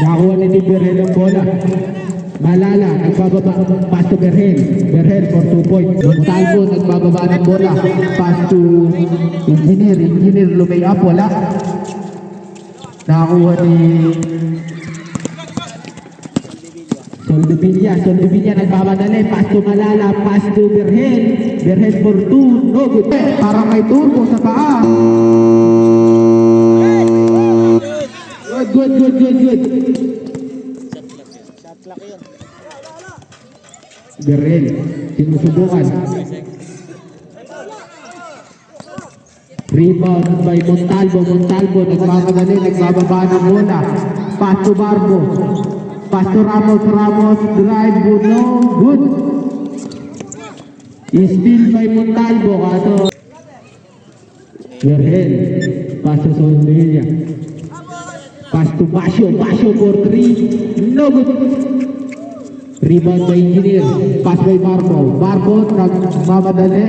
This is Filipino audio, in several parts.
Nakuha ni Berhel ang bola. Malala, nagbababa, pass to Berhel. Berhel for 2 points. Montalvo, nagbababa ng bola. Pass to Engineer. Engineer, lumay up, wala. Nakuha ni Soldevilla, nagmamadali. Pass to Malala, pass to Berhel. Berhel for 2, no good. Parang may turbo sa paa. Good. Berhel, sinusubukan. Rebound by Montalvo, nagmamadali, nagbababa ng bola. Pass to Barbo. Pass to Ramos, drive, no good. Steal by Montalvo, kaso Berhel, pass to Soldevilla. Pass to Basio for 3, no good. Rebound by Engineer, pass by Barbo, nagmamadali,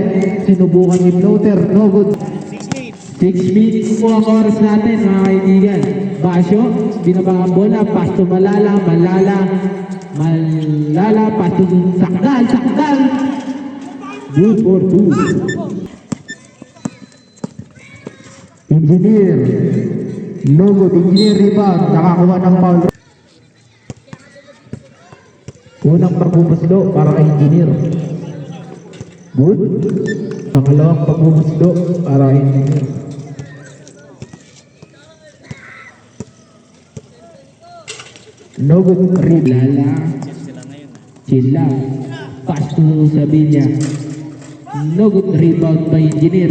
sinubukan yung floater, no good. 6 minutes po ang oras natin, mga kaibigan. Basio, binaba ang bola, pass to Malala, pass to Sakdal, good for 2. Engineer, no good. Engineer rebound, nakakuha ng foul. Unang pagbumusdo para kay Engineer. Good. Pangalawang pagbumusdo para kay Engineer. No good. Lala. Chill lang. Pass to Sabilla. No good. Rebound by Engineer.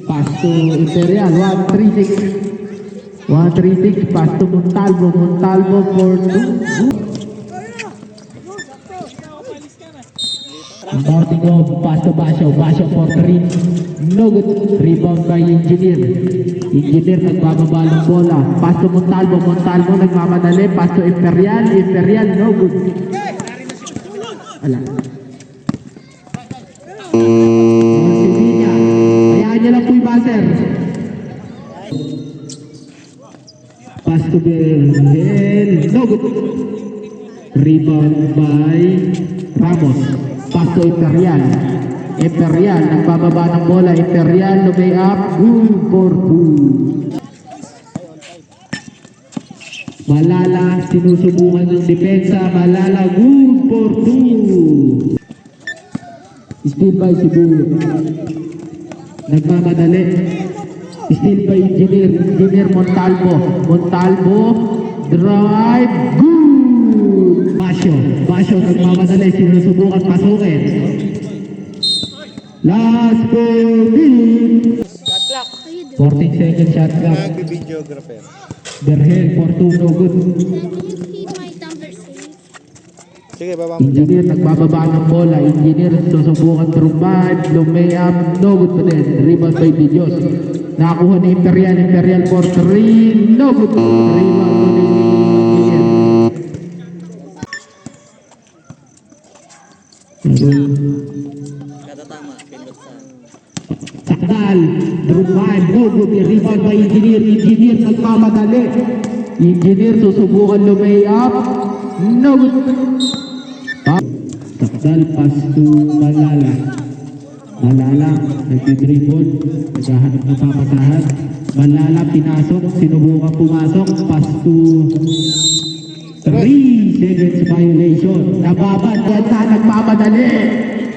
Pass to Imperial, 136, pass to Montalvo for 2. Bounding off, pass to Basio for 3. No good. Rebound by Engineer, nagbababa ng bola. Pass to Montalvo, nagmamadali. Pass to Imperial, no good. Ala. Pass to Berhel, no good. Rebound by Ramos. Pass to Imperial, nagbababa ng bola. Imperial, lumay up, good for 2. Malala, sinusubukan ng depensa. Malala, good for 2. Steal by Cebu. Nagmamadali. Steal by Engineer Montalvo, drive, good. Basio, nagmamadali, sinusubukan pasukin. Last 4 minutes. 14 seconds shot clock. Videographer. Berhel for 2, no good. Sige, baba mo dyan. Engineer, nagbababa ng bola. Engineer, susubukan trumpad, lumay up, no good pa din. Rebound by Videos. Nakakuha ni Imperial for 3, no good. Rebound ni Engineer. Katatama, pindot sa... Sakdal, trumpad, no good. Rebound by Engineer, nagmamadali. Engineer, susubukan lumay up, no good. Sakdal, pass to Malala, nagdi-dribble, naghahanap ng papasahan. Malala, pinasok, sinubukan pumasok, pass to 3 seconds violation. Nababad, ganda, nagpapadali.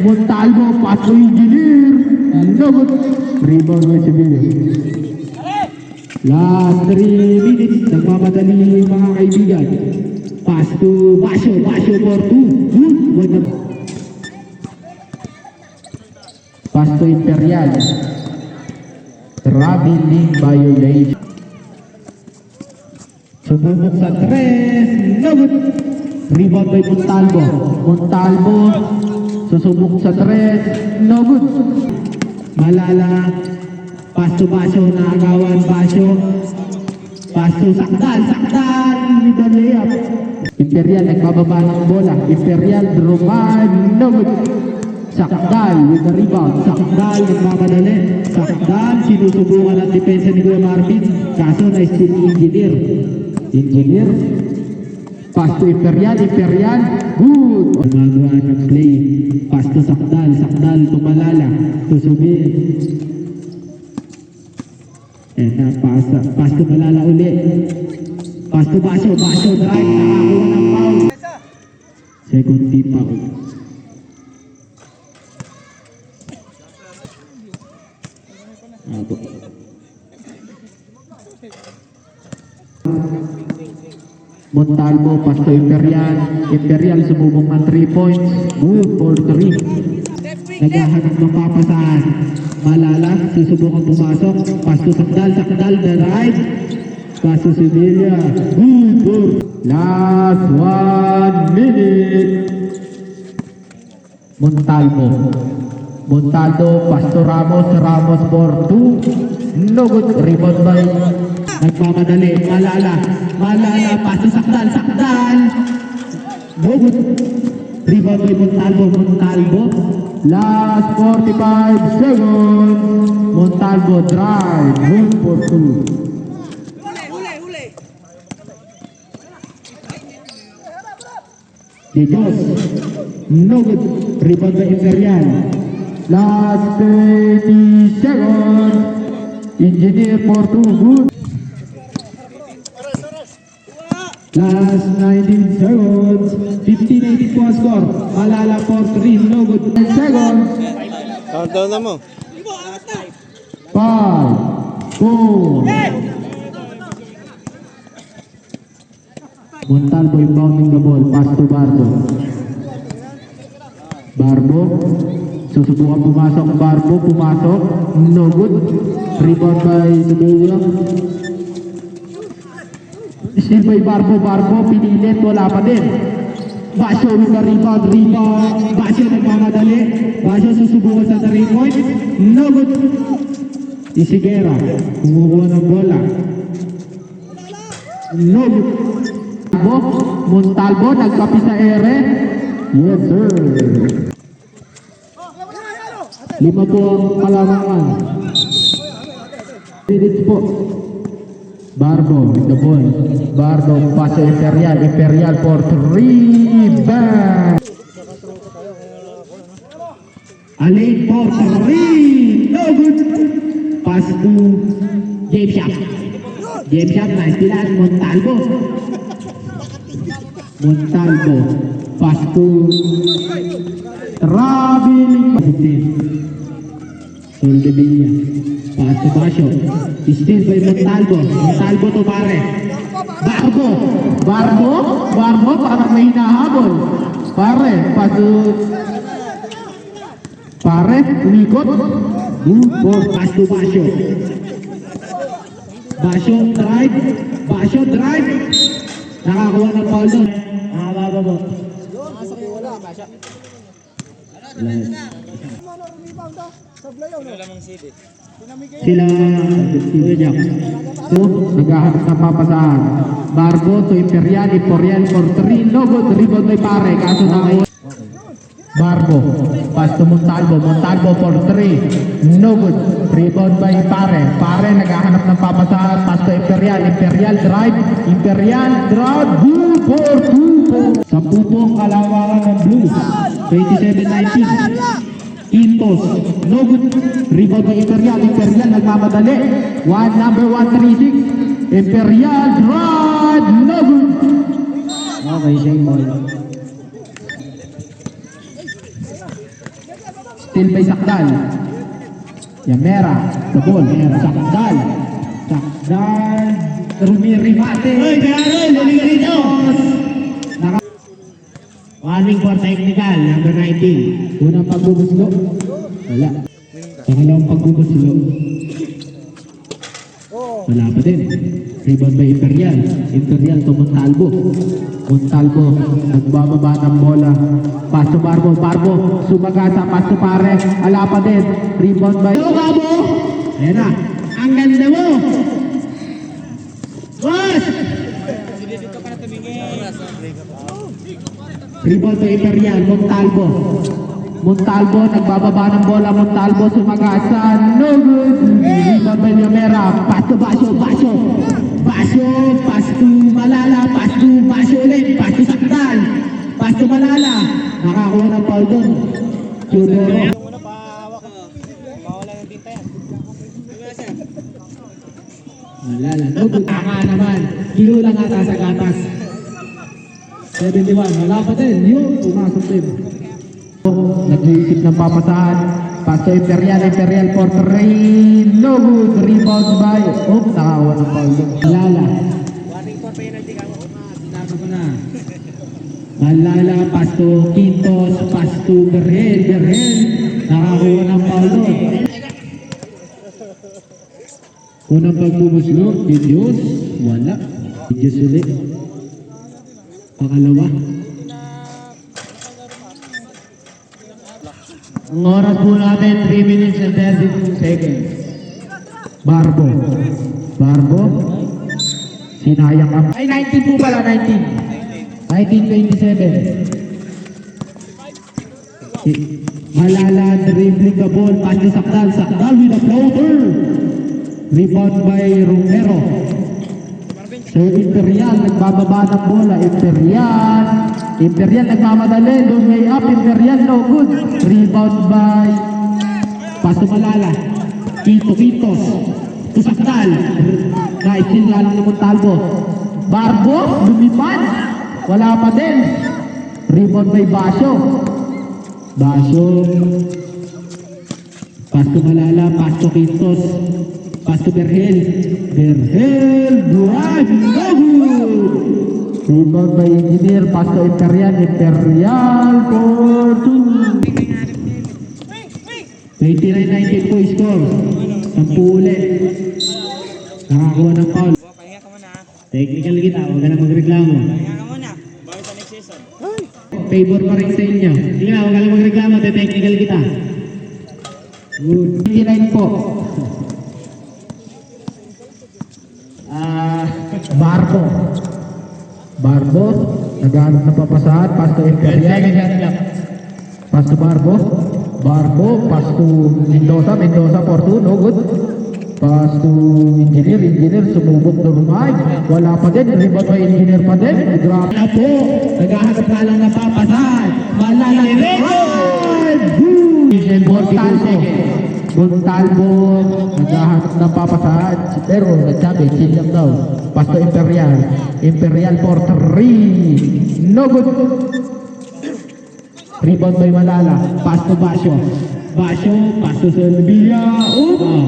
Montalvo, pass to Engineer, no good. Rebound by Sevilla. Last 3 minutes, nagpapadali mga kaibigan. Pass to Basio for 2, good. Pass to Imperial. Traveling violation. Sububok sa 3, no good. Rebound by Montalvo, susubok sa 3, no good. Malala, pass to Basio, naagawan Basio. Pass to Sakdal, with the layup. Imperial, nagbababa ng bola. Imperial, Roman, no good. Sakdal with the rebound. Sakdal nagmamadali. Sakdal sinusubukan ang depensa ni Kuya Marvin. Kaso na-steal ni Engineer. Engineer. Pass to Imperial. Imperial. Good. Gumagawa ng play. Pass to Sakdal. Sakdal tumalala. Tusubi. Pass to Malala ulit. Pass to Basyo. Basyo drive. Nakakuha ng foul. Second team foul. Montalvo, pass to Imperial. Imperial sumubong ng 3 points. Good for 3. Naghahanap ng papasahan. Malala, susubukan pumasok. Pass to Sakdal. Sakdal, the right. Pass to Sevilla. Good for last 1 minute. Montalvo. Montalvo, pass to Ramos. Ramos for 2. No good. Rebound by nagmamadali. Malala. Malala, pass to Sakdal. Sakdal. No good. Rebound by Montalvo. Montalvo. Last 45 seconds. Montalvo drive. Good for 2. Dios. No good. Rebound by Imperial. Last 30 seconds. Engineer for 2. Good. Last 19 seconds. 15-18 po ang score. Malala for 3. No good. 10 seconds. Countdown na mo. 5, 4. Montalvo inbounding the ball. Pass to Barbo. Barbo. Susubukan pumasok. Barbo pumasok. No good. Rebound by Sevilla. Still by Barbo. Barbo pinilit. Wala pa din. Basyo with the rebound. Rebound. Basyo nagmamadali. Basyo susubukan sa 3 points. No good. Isigera. Kumukuha ng bola. No good. Montalvo nagkapi sa ere. Yes sir. 5 po ang kalamangan. Minutes po. Barbo with the ball. Barbo pass to Imperial. Imperial for 3. Bang. Alain for 3. No good. Pass to James Shop. James Shop na istilan. Montalvo. Montalvo. Pass to Rabin. Soldevilla. Pass to Basyo. Still by Montalvo. Montalvo to Pare. Barbo. Barbo. Barbo parang may hinahabol. Pare. Pass to Pare. Umikot. Good for pass to Basyo. Basyo drive. Basyo drive. Nakakuha ng foul doon. Nakababa mo. Sila Jack. So, naghahanap ng papasahan. Barbo to Imperial. Imperial for 3. No good. Rebound by Pare. Kaso na kayo. Barbo. Pass to Montalvo. Montalvo for 3. No good. Rebound by Pare. Pare naghahanap ng papasahan. Pass to Imperial. Imperial drive. Imperial drive. Good for 2. 10 po ang kalawangan ng Blues. 27-19. Intos. No good. Rebound by Imperial. Imperial nagmamadali. Number 136. Imperial drive. No good. Okay, Shane Moy. Still by Sakdal. Yamera. The ball. Sakdal. Sakdal. Rumiribate. Oy, Carol. Lumiga dito. Warning for technical. Number 19. Unang pagbubuslo. Wala. Pangalawang pagbubuslo. Wala pa din. Rebound by Imperial. Imperial to Montalvo. Montalvo. Nagbababa ng bola. Pass to Barbo. Barbo. Sumagasa. Pass to Pare. Wala pa din. Rebound by Gabo. Ayan na. Ang ganda mo. Boss! Rebound by Imperial. Montalvo. Montalvo, nagbababa ng bola. Montalvo, sumagasan. No good. Rebound by Yamera. Pass to Basyo. Basyo. Basyo. Pass to Malala. Pass to Basyo ulit. Pass to Sakdal. Pass to Malala. Nakakuha ng foul doon. Teodoro. Muna pa hawak ko. Mawala ng tinta yan. Malala. No good. Tama naman. Kilo lang ata sa gatas. 71. Wala pa din. Yun. Pumasok din. Nag-iisip ng papasahan. Pass to Imperial. Imperial for 3. No good. Rebound by. Oh, nakakuha ng foul doon. Malala. Warning for penalty ka mo. Sinabi ko na. Malala, pass to Quintos, pass to Berhel. Berhel, nakakuha ng foul doon. Unang pagbubuslog, Dios, wala. Dios ulit. Pangalawa. Ang oras po natin, 3 minutes and 32 seconds. Barbo. Barbo. Sinayang ang... Ay, 19 po pala, 19. 1927. Malala dribbling the ball, pass to Sakdal. Sakdal with a floater. Rebound by Romero. So Imperial nagbababa ng bola. Imperial nagmamadali. Lumay up. Imperial no good. Rebound by pass to Malala. Quintos. To Sakdal. Naisin nga lang ni Montalvo. Barbo, lumipad. Wala pa din. Rebound by Basyo. Basyo. Pass to Malala. Pass to Quintos. Pass to Berhel. Berhel. Drive. No good. Rebound by Engineer. Pass to Imperial. Imperial for 2. 29-19 po score. 10 ulit. Nakakuha ng foul. Pahinga ka muna. Technical kita. Huwag ka na magreklamo. Pahinga ka muna. Bago sa next season. Favor pa rin sa inyo. Sige na, huwag ka lang magreklamo, technical kita. Good. 29 po. Barbo. Barbo, naghanap na papasahan, pass to Imperial. Pass to Barbo. Barbo, pass to Mendoza. Mendoza for 2, no good. Pass to Engineer. Engineer, sumubok na rumay. Wala pa din, rebound by Engineer pa din. Grabe na po. Naghahanap na lang na papasahan. Malala record! Montalvo, naghahanap na papasahan. Pero nagsabi, chill lang daw. Pass to Imperial. Imperial for 3. No good. Rebound by Malala. Pass to Basyo. Basyo, pass to Selvia.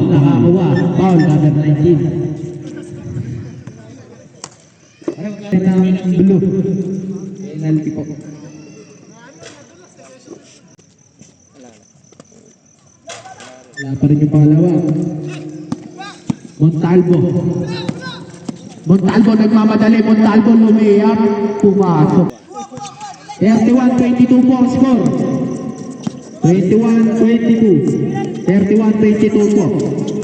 Nakakuha. Foul, number 19. Ng blue. Penalty po. Wala pa rin yung pangalawa. Montalvo. Montalvo nagmamadali. Montalvo lumiyak. Pumasok. 31-22 po ang score. 21-22. 31-22 po.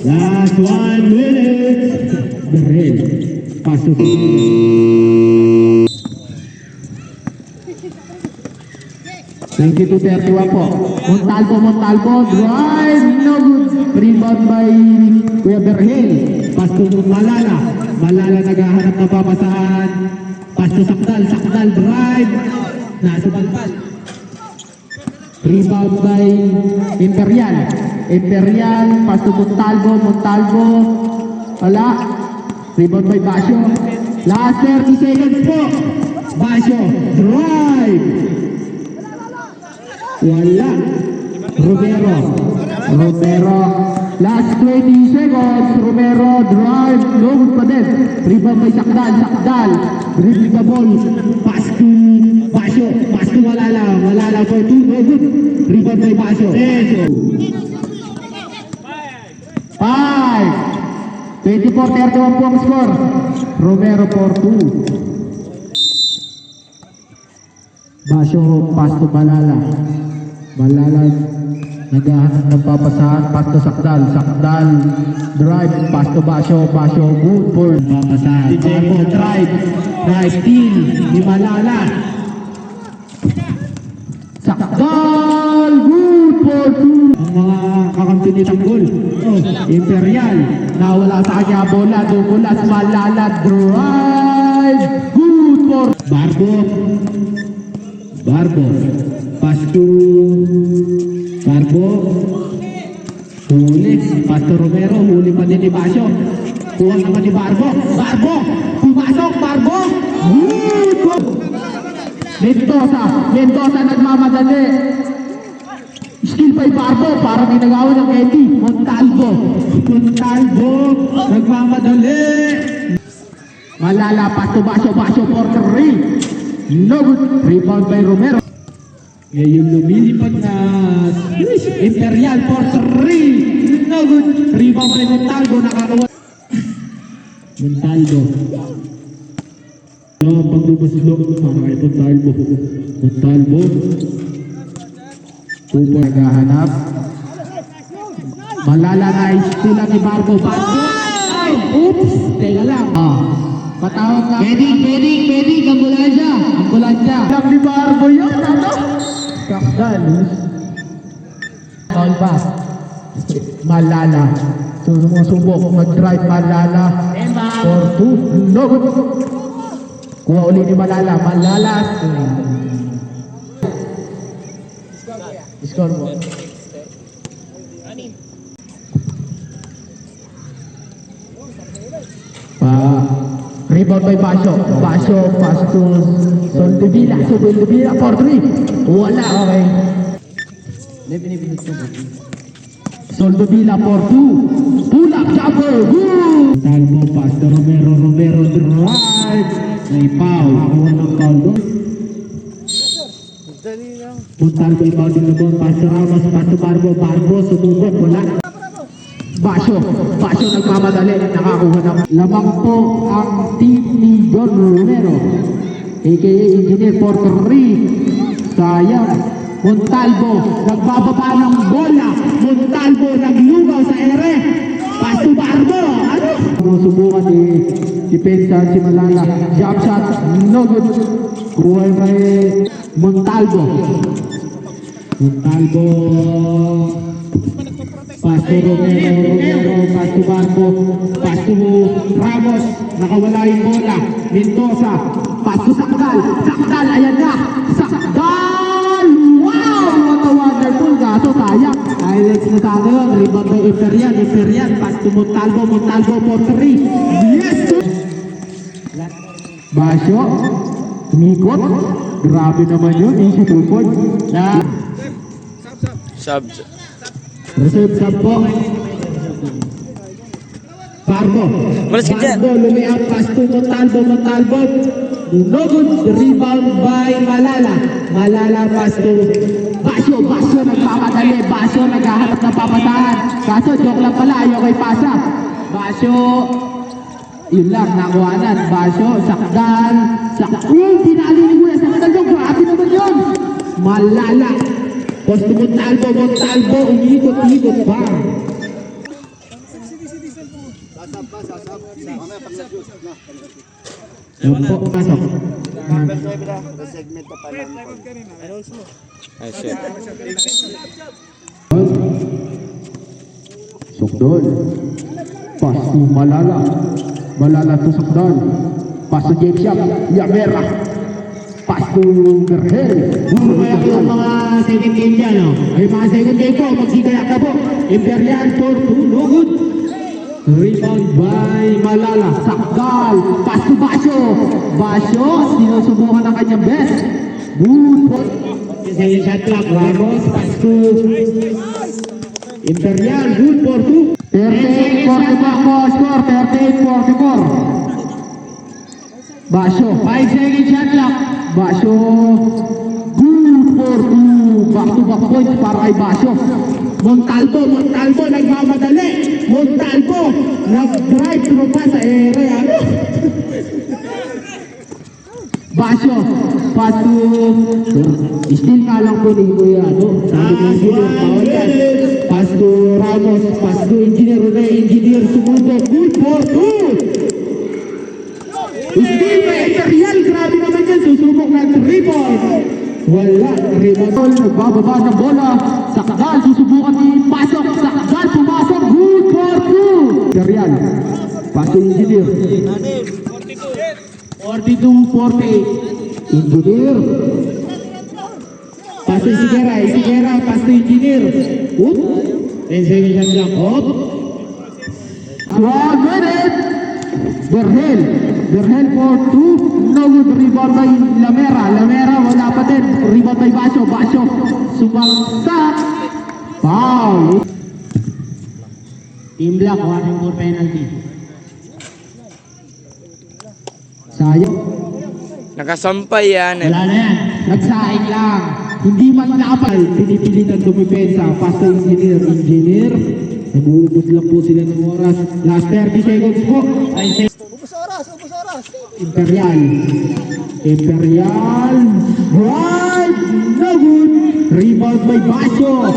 Last 1 minute. Berhel. Pasok. 22-31 po. Montalvo. Drive. No good. Rebound by Kuya Berhel. Pass to Malala. Malala naghahanap na papasahan. Pass to Sakdal. Sakdal drive. Nasa balbal. Rebound by Imperial. Imperial. Pass to Montalvo. Wala. Rebound by Basyo. Last 30 seconds po. Basyo. Drive. Wala. Romero. Last 20 seconds. Romero drive. No good pa din. Rebound by Sakdal. Dribbling the ball. Pass to Basyo. Pass to Malala. Malala for 2. No good. Rebound by Basyo. 5. 24-31 po ang score. Romero for 2. Basyo pass to Malala. Malala naghahanap ng papasahan. Pass to Sakdal. Sakdal drive. Pass to Basyo. Basyo good for papasahan. Drive. Drive team ni Malala. Sakdal good. for 2. Ang mga kakampi ni Tanggol. Oh, Imperial. Nawala sa kanya bola. Dukulas Malala. Drive. Good for Barbo. Barbo. Pass to Barbo. Huli. Pass to Romero. Huli pa din ni Basyo. Kuha naman ni Barbo. Barbo. Pumasok. Barbo. Good for Mendoza nagmamadali. Skill pa Barbo para may nagawa ng Eddie. Montalvo nagmamadali. Malala pass to Basyo for 3. No good. Rebound by Romero. Ngayon lumilipad na Imperial for 3. No good. Rebound by Montalvo. Nakakawa Montalvo. Pagbubos ito para kay Montalvo. Super naghahanap. Malala na istila ni Barbo. Ay! Oops! Teka lang. Patawag ka. Pwede. Ambulansya. Lang ni Barbo yun. Ano? Kakdan. Foul pa. Malala. Sumusubok. Mag-drive Malala. For 2. No good. Kuha uli ni Malala. Score mo. Rebound by Basyo. Basyo pass to Soldevilla for 3. Wala. Okay. Soldevilla for 2. Pull up jumper. Good. Talbo pass to Romero drive. May foul. Kuha ng foul doon. Montalvo foul din doon. Pass to Ramos. Pass to Barbo. Sumubok. Wala. Basyo nagmamadali. Nakakuha ng lamang po ang team ni John Romero. aka Engineer for 3. Sayang. Montalvo nagbababa ng bola. Montalvo naglugaw sa ere. Pass to Barbo. Ano? Subukan ni depensa si Malala. Jump shot. No good. Kuha kay Montalvo. Pass to Romero. Pass to Barbo. Pass to Ramos. Nakawala yung bola. Mendoza. Pass to Sakdal. Ayan na. Sakdal! Wow! What a wonderful. Gaso sayang. Highlights na tayo yun. Rebound by Imperial. Pass to Montalvo for 3. Yes! Basyo. Umikot. Grabe naman yun. Easy 2 point. Receive sub po. Barbo. Lumiang pass to Montalvo. No good. Rebound by Malala pass to Basyo nagpapadali. Basyo naghahanap ng papasahan. Kaso joke lang pala. Ayaw kay pasa. Basyo. Yun lang. Nakuhanan. Basyo. Sakdal. Tinali ni Kuya. Sakdal yung. Grabe naman yun. Malala. Pass to Montalvo. Umikot pa. Yan po, pasok. Sukdol. Pass to Malala to Sukdol. Pass to James Yamera. Pass to Berhel. Puro kaya po ang mga second game dyan, no? Ay mga second game po, magsigaya ka po. Imperial for 2, no good. Rebound by Malala. Sakdal. Pass to Basyo. Sinusubukan ng kanyang best. Good. Second shot clock. Ramos. Pass to Imperial. Good for 2. 38-44 po. Score. 38-44. Basyo. 5 second shot clock. Basyo. Good for 2. Back-to-back points para kay Basyo. Montalvo nagmamadali. Montalvo nag-drive through pa sa ere. Ano? Basyo. Pass to still nga lang po ni Kuya. Sabi ng Engineer. Pass to Ramos. Pass to Engineer. Sumubok. Good for 2. Still may Imperial. Grabe naman yan. Susubok na 3 point. Wala. Rebound. Nagbababa ng bola. Sakdal, susubukan pasok. Sakdal, pumasok. Good for two. Serial. Pasok engineer. 42-48. Engineer. Pasok Isigera. Pasok engineer. Oop. 10 seconds lang. Oop. 1 minute. Berhel for two. No good rebound by Lamera wala pa din. Rebound by Basyo sumagsak. Foul. Team Black, warning for penalty. Sayang. Nakasampay yan. Wala na yan. Nagsaing lang. Hindi man nakapal. Pinipilitan dumipensa. Pass to engineer. Nag-uubos lang po sila ng oras. Last 30 seconds po. Ubus oras. Imperial. Right. No good. Rebound by Basyo.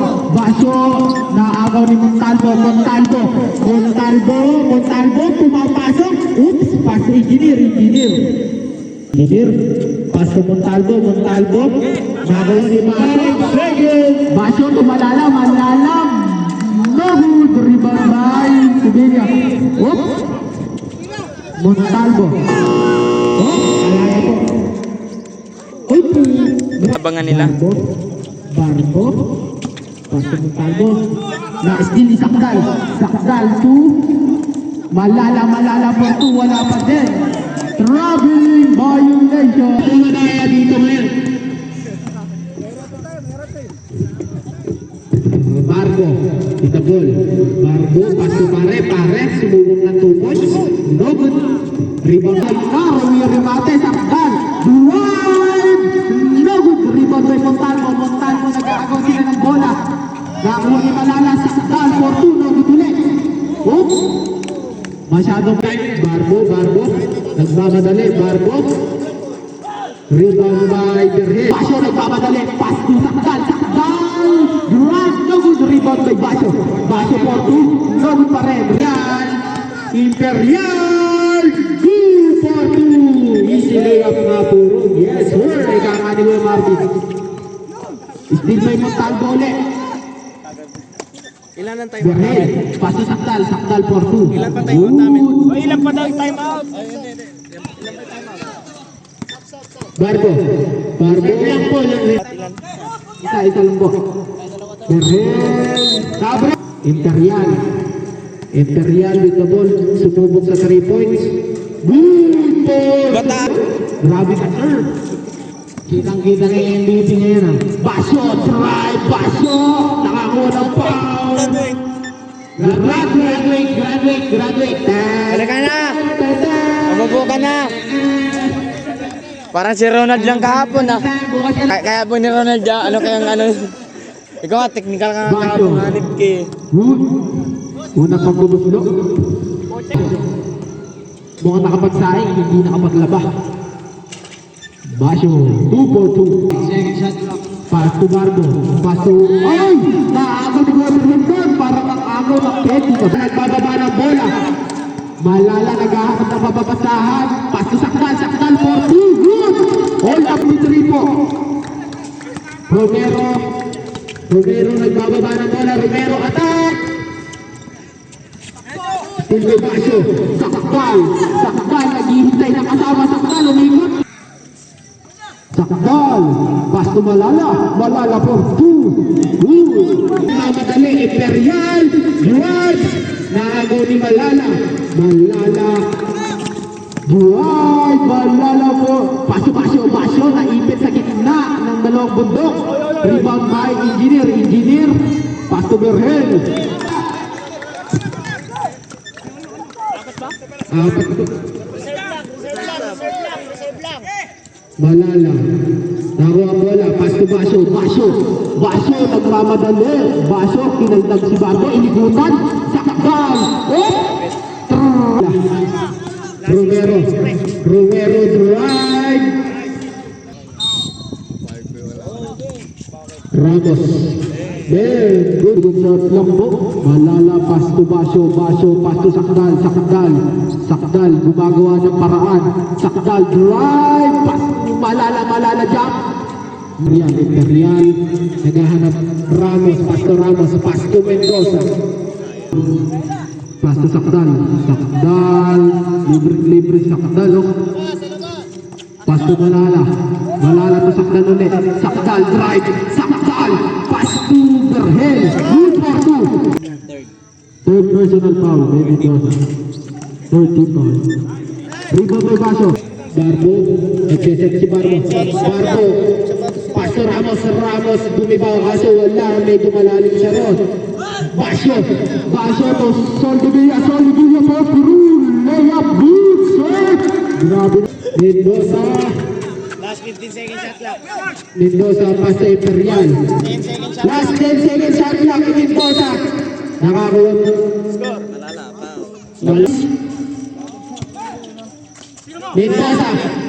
Naagaw ni Montalvo. Pumapasok. Oops. Pass to engineer. Pass to Montalvo. Nagawa ni Basyo tumalalam. No good. Rebound by Siberia. Oops. Montalvo. Alaya po. Uy po. Abangan nila. Barbo. Paso Montalvo. Na-steal ni Sakdal. Sakdal 2. Malala po 2. Wala pa din. Traveling violation. Ano na kaya dito ngayon? Barbo. Ito ball. Barbo. Paso pare. Sumubong ng 2 points. No good. Rebound by Roy Remate. Sakdal. Drive. No good. Rebound by Montalvo. Nag-aagaw sila ng bola. Nakuha ni Malala. Sakdal for 2. No good ulit. Oops. Masyadong Barbo. Nagmamadali. Barbo. Rebound by Berhe. Basyo nagmamadali. Pass to Sakdal. Drive. No good. Rebound by Basyo for 2. No good pa rin. Imperial. 2 for 2. Easy layup nga puro. Yes sir. Ika nga ni Will Martin. Still by Montalvo ulit. Ilan ang time Berhe. Pass to Sakdal for 2. Ilan pa time out namin? Ilan pa daw time out? Barbo lang po. Isa lang po. Berhe. Sabre. Imperial with the ball. Sumubok sa 3 points. Good ball. Bata. Grabe ka sir. Kitang-kita na yung MVP ngayon. Basyo. Nakakuha ng foul. Graduate. Wala ka na. Mabubo ka na. Parang si Ronald lang kahapon ah. Kaya po ni Ronald dyan, ano kayang ano. Ikaw nga, technical ka nga kahapon, hanip ka eh. Good. Unang pagbubulo. Mukhang nakapagsaing, hindi nakapaglaba. Basyo, 2 for 2. Pass to Barbo. Ay! Naagaw ni Gordon doon. Parang ang agaw ng Petty. Nagbababa ng bola. Malala naghahanap ng mababasahan. Pass to Sakdal for 2. Good! All up ni 3 po. Romero nagbababa ng bola. Romero attack! Still by Basyo. Sakdal naghihintay na kasama. Sakdal umikot. Sakdal, pass to Malala for 2. Namadali, Imperial, Duarte, naagaw ni Malala po, Basyo, naipit sa gitna ng dalawang bundok. Rebound by Engineer, pass to Berhel. Apat po. Malala. Nakuha bola. Pass to Basyo. Nagmamadali. Basyo. Kinagdag si Barbo. Inigutan. Sakdal. Romero drive. Ramos. Good shot lang po. Malala. Pass to Basyo. Pass to Sakdal. Gumagawa ng paraan. Sakdal drive. Pass to Malala jump. Imperial, naghahanap Ramos, Pasto Mendoza. Pasto Sakdal, libre Sakdal, oh. Pasto Malala to Sakdal ulit, Sakdal drive, Sakdal, Pasto Berhel, good for two. Third personal foul, Mendoza. Third team foul. Rebound by Baso. Barbo, nagsiset si Barbo, Pasto Ramos, bumibaw kaso wala, medyo malalim siya ron. Basyo to Soldevilla for Perul, layup, good shot. Grabe. Mendoza. Last 15 seconds shot clock. Mendoza, Pasto Imperial. 10 seconds shot Last 10 seconds shot clock, Mendoza. Nakakuha. score. Malala, foul.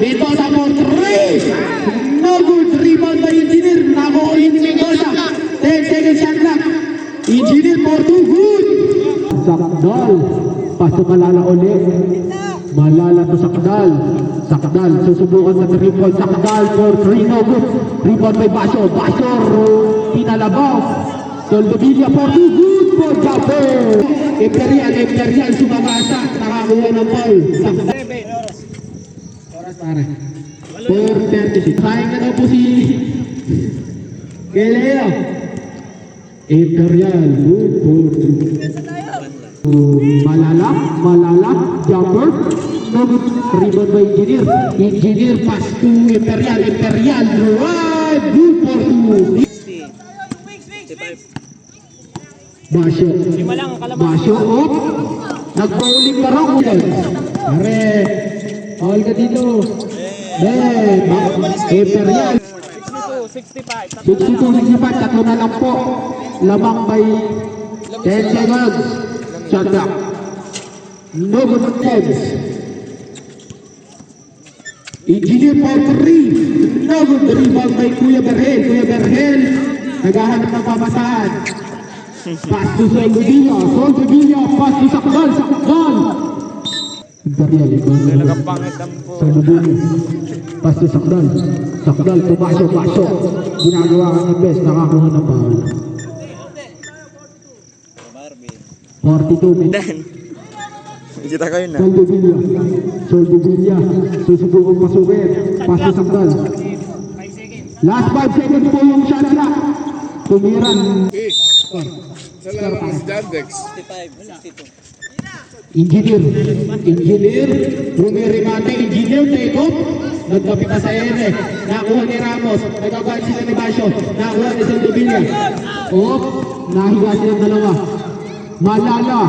Mendoza for 3. No good. Rebound by Engineer. Nakuha ni Mendoza. 10 seconds shot clock. Engineer for 2. Good. Sakdal. Pasto Malala ulit. Malala to Sakdal. Susubukan sa triple. Sakdal for 3. No good. Rebound by Basyo. Pinalabaw. Soldevilla for 2. Good for Japper. Imperial sumabasa. Nakakuha ng foul. Sakdal. Oras pare. 4:36. Sayang na daw po si Keleo. Imperial. Good for 2. Malala. Jumper. No good. Rebound by Engineer. Pass to Imperial. Right. Good for 2. 65. Basyo, op. Nag-bowling ka raw. Pare, all ka dito. Imperial. 62-65, tatlo na lang po. Lamang by 10 seconds. Shot clock. No good attempts. Engineer for 3. No good. Rebound by Kuya Berhel. Naghahanap ng pamasahan. Pass to Soldevilla, pass to Sakdal. Imperial, ikaw na. Nagapangit ang po. Soldevilla, pass to Sakdal to Basyo. Ginagawa ka ng best, nakakuha ng foul. 42 minutes. Kita kayo na. Soldevilla, susubukong masukin. Pass to Sakdal. Last 5 seconds po yung shot clock. Tumiran. Sa laro ng Jandex. 65, 62. Engineer, Rumirimate, Engineer, take off. Nagkapit na sa ere. Nakuha ni Ramos. Nagkakain sila ni Basyo. Nakuha ni Soldevilla. Oop, nahiga silang dalawa. Malala.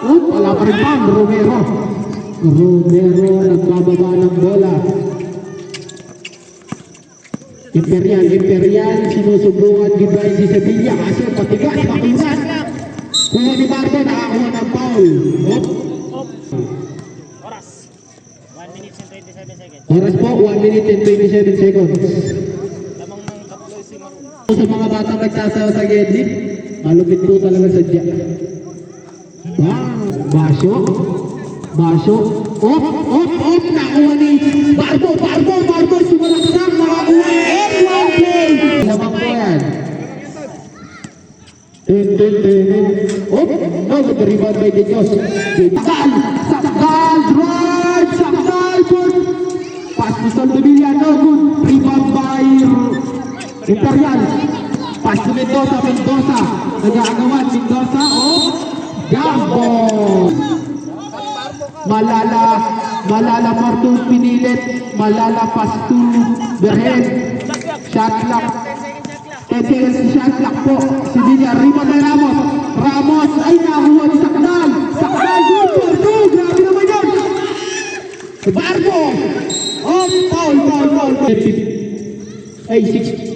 Oop, wala pa rin pa. Romero, nagkababa ng bola. Imperial, sinusubukan ni Brian si Sevilla. Kaso patigas, makinsan. Kuha ni Barbo, nakakuha ng foul. Oras. 1 minute and 27 seconds. Oras po, 1 minute and 27 seconds. Lamang ng tatlo si Maroon. Sa mga batang nagsasawa sa Gedli, malupit po talaga sadya. Basyo. Op, nakuha ni Barbo, sumalaksak, nakakuha ni Edwin Play. Lamang po yan. Op, no, good rebound by De Dios. Sakdal, drive, pass to Soldevilla, no good, rebound by Imperial. Pass to Mendoza, nag-aagawan, Mendoza, Gambo. Malala Martul pinilit, Malala pass to Berhel. Shot clock. 10 seconds shot clock po. Sevilla, rebound by Ramos, ay nakuha ni Sakdal. Good for 2. Grabe naman yun. Barbo. Foul. Ay,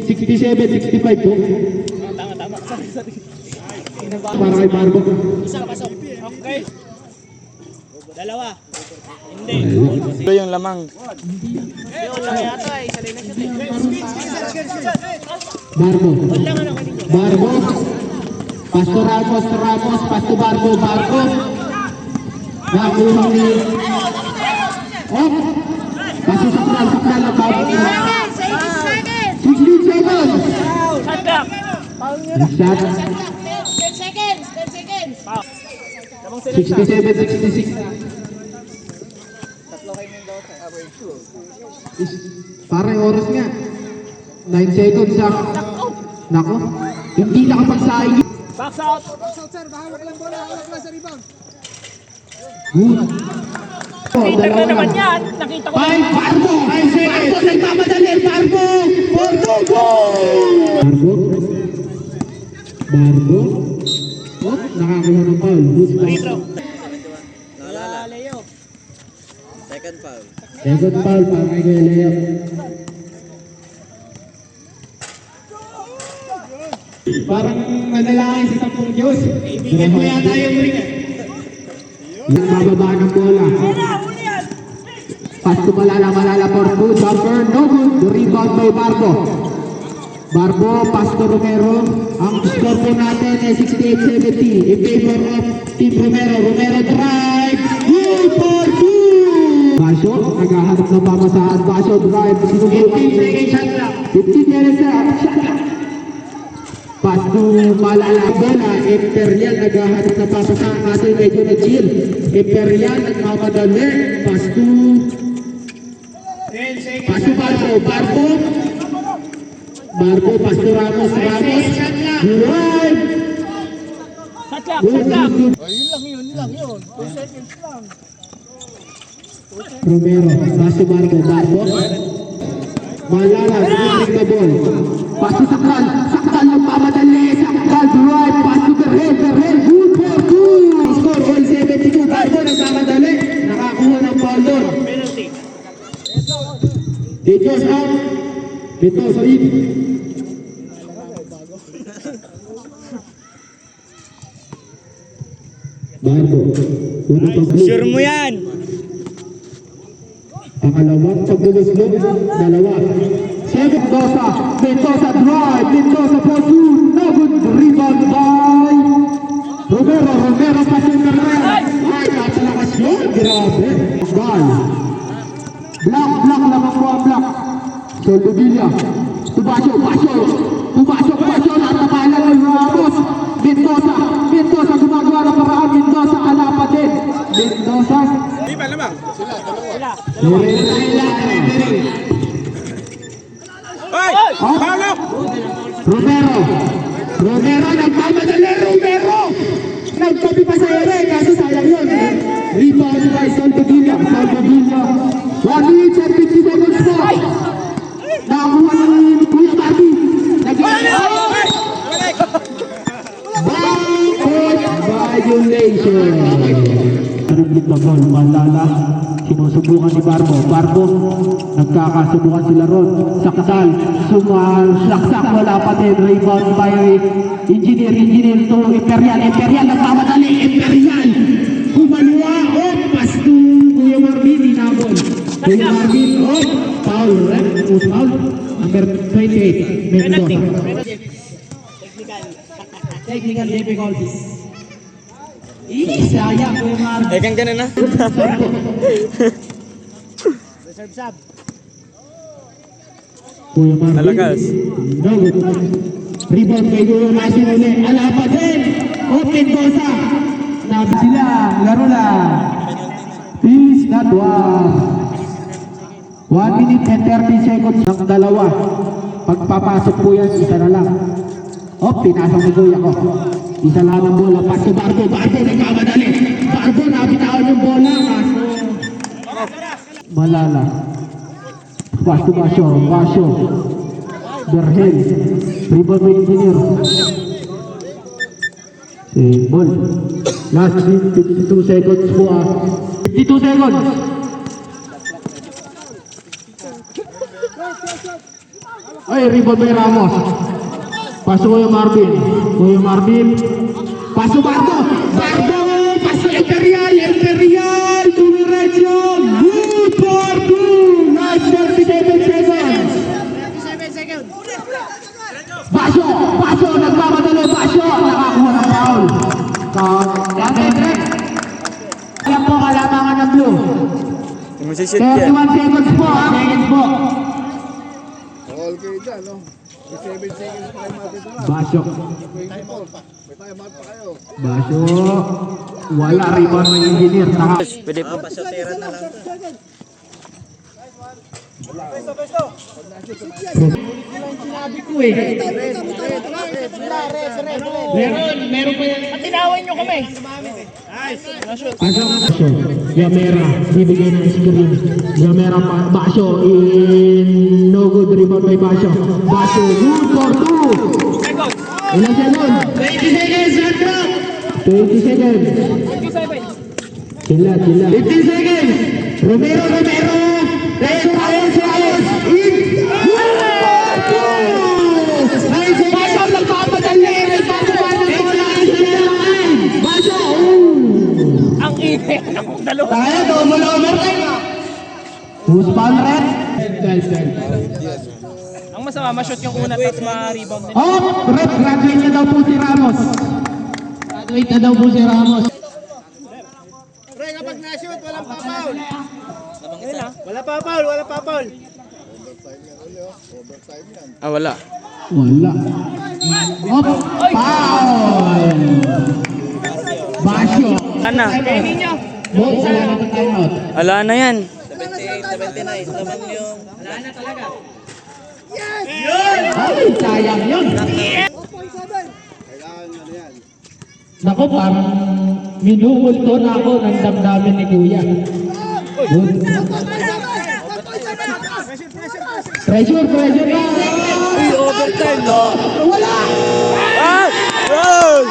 67-65 po. Tama. Sorry. Para kay Barbo. Isa pasok. Okay. Dalawa. Hindi. Ito yung lamang. Yung lang yata isa rin Barbo. Pastor Ramos, Pastor Barbo. Nakuha ni Pastor Sakdal ang bago. Next shot. 10 seconds. 10 seconds. Lamang sila. 67, 66. Parang oras nga. 9 seconds sa... Nako. Hindi nakapagsaing. Box out. Good. Oh, Nakita dalawa ko naman na. yan. Nakita ko. Five, Barbo! Barbo, nagmamadali! Barbo! Barbo, go! Barbo? Barbo? Oh, nakakuha ng foul. Good Free pass. throw. Leo. Second foul. Second foul para kay Kuya Leo. Parang manalangin sa 10 Diyos. Kaibigan mo yata yung ring. Yung bababa ng bola. Pass to Malala for two. Jumper, no good. The rebound by Barbo. Barbo, pass to Romero. Ang score po natin ay 68-70 in favor of Team Romero. Romero drive. Good for two. Basyo, naghahanap ng pamasahan. Basyo drive. 15 seconds shot lang. 15 seconds shot lang. Pass to Malala bola. Imperial naghahanap ng pamasahan. Kasi medyo nag-chill. Imperial nagmamadali. Pass to Barbo. Barbo, pass to Ramos. Drive. Shot clock. Shot clock. Yun lang yun. 2 seconds lang. Romero, pass to Barbo. Malala, dribbling the ball. Pass to Sakal. Sakal nagmamadali. Sakal drive. Pass to Berhel. Good for two. Score all 72. Barbo nagmamadali. Nakakuha ng foul doon. Penalty. Dejos out. Dito sa in. Barbo. Unang pag-blue. Sure mo yan. Pangalawang pagbuluslo. Dalawa. Seven Mendoza drive. Mendoza for two. No good. Rebound by Romero pass to Ferrer. Ay, nakalakas yun. Grabe. Ball. Block lamang po ang block. Soldo Villa. Tubasyo. Natapalan ng Ramos. Mendoza gumagawa ng paraan. Mendoza alapa din. Mendoza. Sila. Romero nagmamadali. Nagkapi pa sa ere. Kaso sayang yun. Rebound by Soldo Villa. 1 minute and 50 seconds po. Nakakuha ng Kuya Barbie. Violation. Dribbling the ball. Malala. Sinusubukan ni Barbo. Nagkakasubukan sila ron. Sakal. Saksak. Wala pa din. Rebound by Engineer to Imperial. Nagmamadali. Imperial. Kumaliwa. Pass to Kuya Marvin. Inabol. Kuya Marvin. Foul. Foul. Number 28. Penalty. Mendoza. Technical difficulties. Sayang Kuya Marvin. Kang ganun na. Reserve sub. Kuya Marvin. Alagas. No good. Rebound kay Kuya Marvin ulit. Alapa din. Mendoza. Nabi sila. Laro lang. Please not one. 1 minute and 30 seconds ng dalawa. Pagpapasok po yan, isa na lang. Pinasok ni Kuya ko. Isa lang ang bola. Pass to Barbo. Nagkamadali. Barbo, nabitawan yung bola. Malala. Pass to Basyo. Berhel. Rebound by Engineer. Ball. Last 52 seconds po 52 seconds. Ay, rebound by Ramos. Paso Kuya Marvin. Paso Barbo. Paso Imperial. Dumiretso. Good for two. Last 37 seconds. 37 seconds. Basyo. Nagmamadali. Basyo. Nakakuha ng foul. Alam po kalamangan ng blue. Masisip 31 seconds po. All kayo dyan, no? Basyo. Basyo. Wala, rebound ng engineer. Pwede po. Pasyotera na lang. Sinabi ko eh. Meron pa yan. Tinawin nyo kami. Basyo. Yamera. Bibigay ng screen. Yamera pa. Basyo. No good rebound by Basyo. Basyo. Good for 2. Ilang second? 20 seconds. 20 seconds. 27. Sila. 15 seconds. Romero. Pressure. Ayos. In. Basyo. Nagpapadali. Basyo. Ang init. Dalawa. Tayo, double overtime. Who's pan red? Ang masama, ma-shoot yung una tapos ma-rebound din. Oh, red, graduate na daw po si Ramos. Graduate na daw po si Ramos. Pre, kapag na-shoot, walang pa-foul. Wala pa-foul. Ah, wala. Wala. Oh, foul! Basyo. Ano? Kainin nyo. Boy, wala na ka timeout. Wala na yan. 78, 79. Naman yung... Ay, sayang yun. Naku, parang minumulto na ako ng damdamin ni Kuya. Good. Pressure na. Overtime, no? Wala! Ah! Oh!